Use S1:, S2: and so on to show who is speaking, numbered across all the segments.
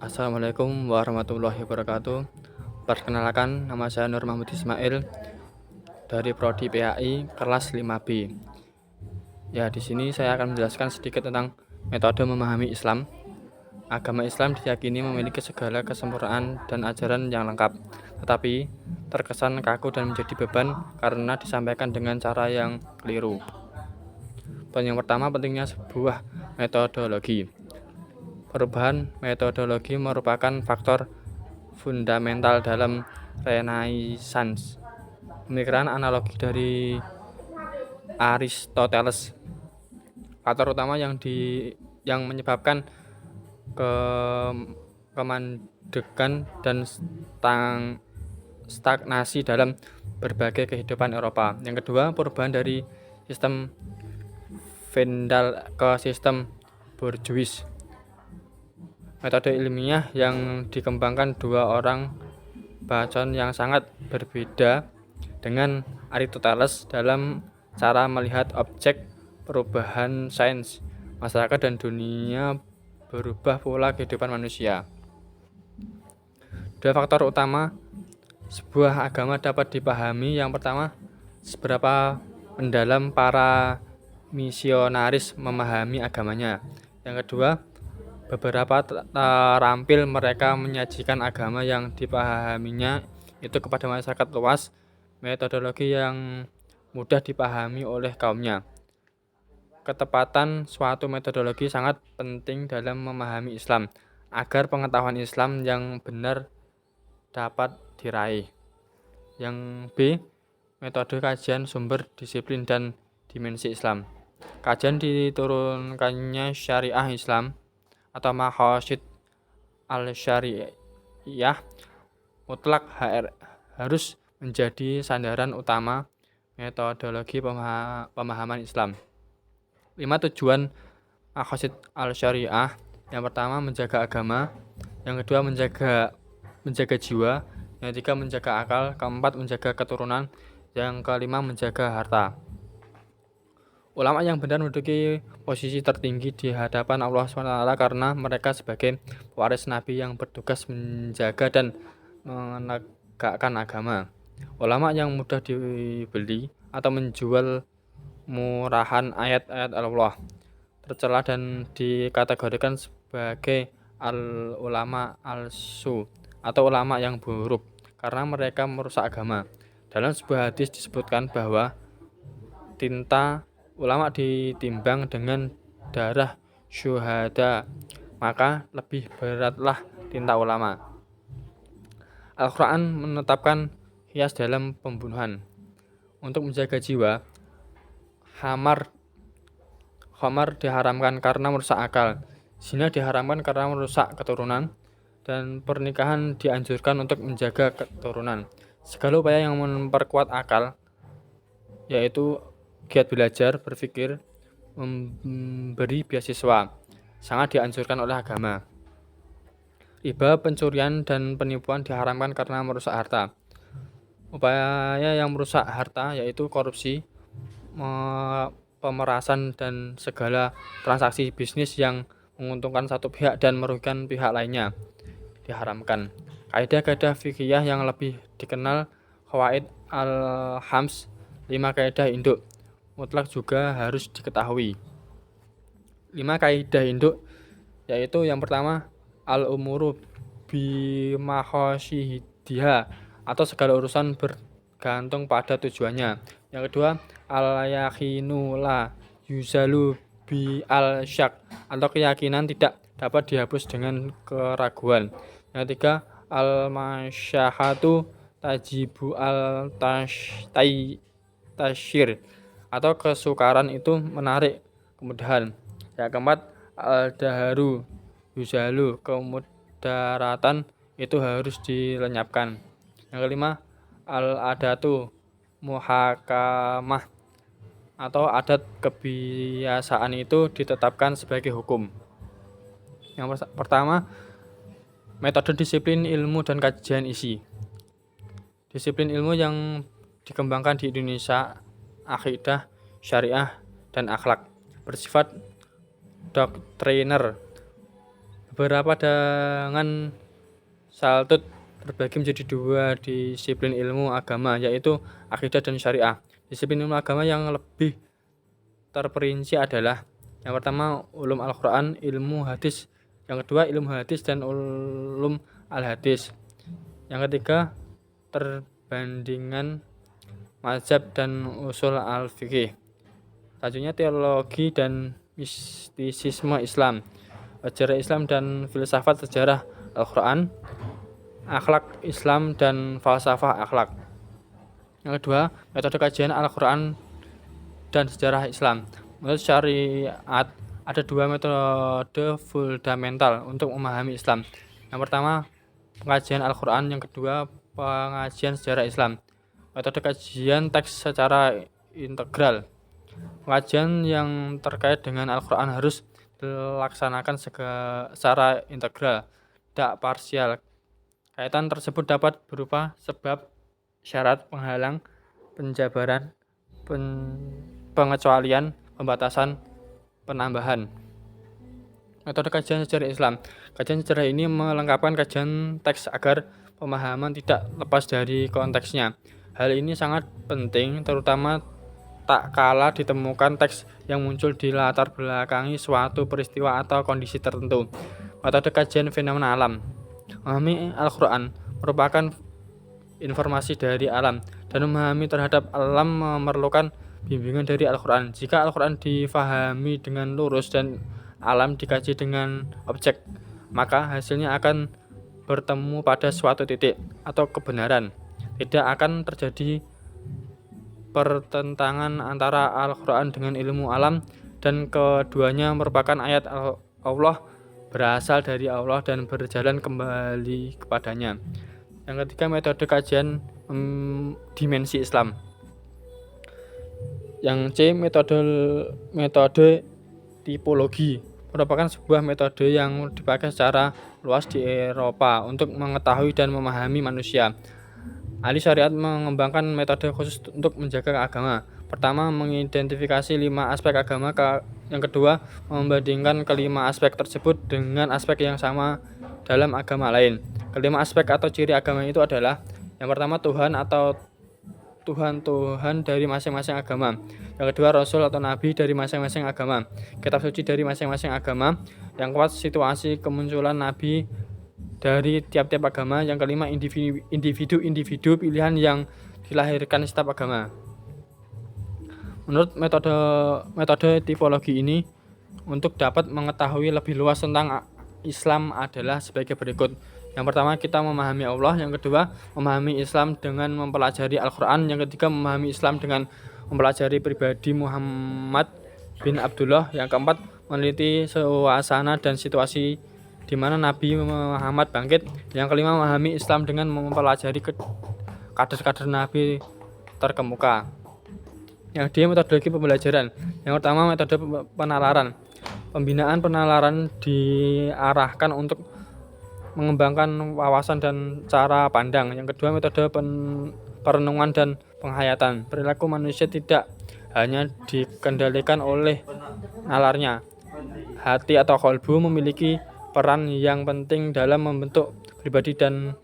S1: Assalamualaikum warahmatullahi wabarakatuh. Perkenalkan, nama saya Nur Mahmud Ismail dari Prodi PAI kelas 5B. Ya, di sini saya akan menjelaskan sedikit tentang metode memahami Islam. Agama Islam diyakini memiliki segala kesempurnaan dan ajaran yang lengkap, tetapi terkesan kaku dan menjadi beban karena disampaikan dengan cara yang keliru. Yang pertama, pentingnya sebuah metodologi. Perubahan metodologi merupakan faktor fundamental dalam Renaissance. Pemikiran analogi dari Aristoteles. Faktor utama yang menyebabkan kemandekan dan stagnasi dalam berbagai kehidupan Eropa. Yang kedua, perubahan dari sistem feodal ke sistem bourgeois. Metode ilmiah yang dikembangkan dua orang bacaan yang sangat berbeda dengan Aristoteles dalam cara melihat objek. Perubahan sains, masyarakat, dan dunia berubah pola kehidupan manusia. Dua faktor utama sebuah agama dapat dipahami. Yang pertama, seberapa mendalam para misionaris memahami agamanya. Yang kedua, beberapa terampil mereka menyajikan agama yang dipahaminya itu kepada masyarakat luas. Metodologi yang mudah dipahami oleh kaumnya. Ketepatan suatu metodologi sangat penting dalam memahami Islam agar pengetahuan Islam yang benar dapat diraih. Yang B, metode kajian sumber disiplin dan dimensi Islam. Kajian diturunkannya syariah Islam atau maqasid al-syariah mutlak harus menjadi sandaran utama metodologi pemahaman Islam. 5 tujuan maqasid al-syariah. Yang pertama, menjaga agama. Yang kedua, menjaga jiwa. Yang ketiga, menjaga akal. Keempat, menjaga keturunan. Yang kelima, menjaga harta. Ulama yang benar menduduki posisi tertinggi di hadapan Allah SWT karena mereka sebagai waris Nabi yang bertugas menjaga dan menegakkan agama. Ulama yang mudah dibeli atau menjual murahan ayat-ayat Allah tercela dan dikategorikan sebagai al-ulama al-su atau ulama yang buruk karena mereka merusak agama. Dalam sebuah hadis disebutkan bahwa tinta ulama ditimbang dengan darah syuhada, maka lebih beratlah tinta ulama. Al-Quran menetapkan qiyas dalam pembunuhan. Untuk menjaga jiwa, khamar diharamkan karena merusak akal, zina diharamkan karena merusak keturunan, dan pernikahan dianjurkan untuk menjaga keturunan. Segala upaya yang memperkuat akal, yaitu giat belajar, berpikir, memberi beasiswa, sangat dianjurkan oleh agama. Riba, pencurian, dan penipuan diharamkan karena merusak harta. Upaya yang merusak harta yaitu korupsi, pemerasan, dan segala transaksi bisnis yang menguntungkan satu pihak dan merugikan pihak lainnya diharamkan. Kaidah-kaidah fikih yang lebih dikenal qawaid al-hams, 5 kaidah induk mutlak juga harus diketahui. 5 kaidah induk yaitu yang pertama, al-umuru bi maqasidiha atau segala urusan bergantung pada tujuannya. Yang kedua, al-yaqinu la yuzalu bi al-syak atau keyakinan tidak dapat dihapus dengan keraguan. Yang ketiga, al-masyahatu tajibu al-tashir atau kesukaran itu menarik kemudahan. Yang keempat, al-daharu yuzalu kemudaratan itu harus dilenyapkan. Yang kelima, al-adatu muhakamah atau adat kebiasaan itu ditetapkan sebagai hukum. Yang pertama, metode disiplin ilmu dan kajian isi. Disiplin ilmu yang dikembangkan di Indonesia, akidah, syariah, dan akhlak, bersifat doktriner. Beberapa pandangan Saltut terbagi menjadi dua disiplin ilmu agama, yaitu akidah dan syariah. Disiplin ilmu agama yang lebih terperinci adalah yang pertama ulum Al-Quran, ilmu hadis, yang kedua ilmu hadis dan ulum al-hadis, yang ketiga perbandingan mazhab dan usul al-fiqih, selanjutnya teologi dan mistisisme Islam, sejarah Islam dan filsafat sejarah Al-Quran, akhlak Islam dan falsafah akhlak. Yang kedua, metode kajian Al-Quran dan sejarah Islam. Menurut syariat, ada dua metode fundamental untuk memahami Islam. Yang pertama, pengajian Al-Quran. Yang kedua, pengajian sejarah Islam. Metode kajian teks secara integral. Pengajian yang terkait dengan Al-Quran harus dilaksanakan secara integral, tidak parsial. Kaitan tersebut dapat berupa sebab, syarat, penghalang, penjabaran, pengecualian, pembatasan, penambahan. Metode kajian sejarah Islam. Kajian sejarah ini melengkapkan kajian teks agar pemahaman tidak lepas dari konteksnya. Hal ini sangat penting terutama tak kala ditemukan teks yang muncul di latar belakangi suatu peristiwa atau kondisi tertentu. Metode kajian fenomena alam. Memahami Al-Quran merupakan informasi dari alam, dan memahami terhadap alam memerlukan bimbingan dari Al-Quran. Jika Al-Quran difahami dengan lurus dan alam dikaji dengan objek, maka hasilnya akan bertemu pada suatu titik atau kebenaran. Tidak akan terjadi pertentangan antara Al-Quran dengan ilmu alam, dan keduanya merupakan ayat Allah, berasal dari Allah dan berjalan kembali kepadanya. Yang ketiga, metode kajian dimensi Islam. Yang C, metode tipologi merupakan sebuah metode yang dipakai secara luas di Eropa untuk mengetahui dan memahami manusia. Ahli syariat mengembangkan metode khusus untuk menjaga agama. Pertama, mengidentifikasi 5 aspek agama. Yang kedua, membandingkan kelima aspek tersebut dengan aspek yang sama dalam agama lain. Kelima aspek atau ciri agama itu adalah: yang pertama, Tuhan atau Tuhan dari masing-masing agama. Yang kedua, Rasul atau Nabi dari masing-masing agama. Kitab suci dari masing-masing agama. Yang keempat, situasi kemunculan Nabi dari tiap-tiap agama. Yang kelima, individu pilihan yang dilahirkan setiap agama. Menurut metode tipologi ini, untuk dapat mengetahui lebih luas tentang Islam adalah sebagai berikut. Yang pertama, kita memahami Allah. Yang kedua, memahami Islam dengan mempelajari Al-Quran. Yang ketiga, memahami Islam dengan mempelajari pribadi Muhammad bin Abdullah. Yang keempat, meneliti suasana dan situasi di mana Nabi Muhammad bangkit. Yang kelima, memahami Islam dengan mempelajari kader-kader Nabi terkemuka. Yang D, metodologi pembelajaran. Yang pertama, metode penalaran. Pembinaan penalaran diarahkan untuk mengembangkan wawasan dan cara pandang. Yang kedua, metode perenungan dan penghayatan. Perilaku manusia tidak hanya dikendalikan oleh nalarnya. Hati atau qalbu memiliki peran yang penting dalam membentuk pribadi dan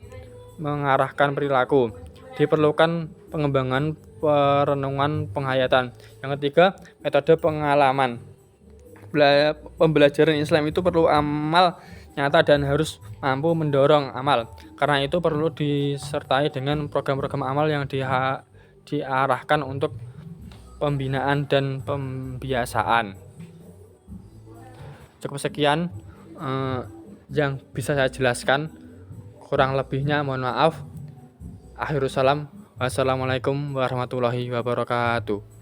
S1: mengarahkan perilaku. Diperlukan pengembangan perenungan penghayatan. Yang ketiga, metode pengalaman. Pembelajaran Islam itu perlu amal nyata dan harus mampu mendorong amal. Karena itu perlu disertai dengan program-program amal yang diarahkan untuk pembinaan dan pembiasaan. Cukup sekian yang bisa saya jelaskan. Kurang lebihnya mohon maaf. Akhirus salam. Wassalamualaikum warahmatullahi wabarakatuh.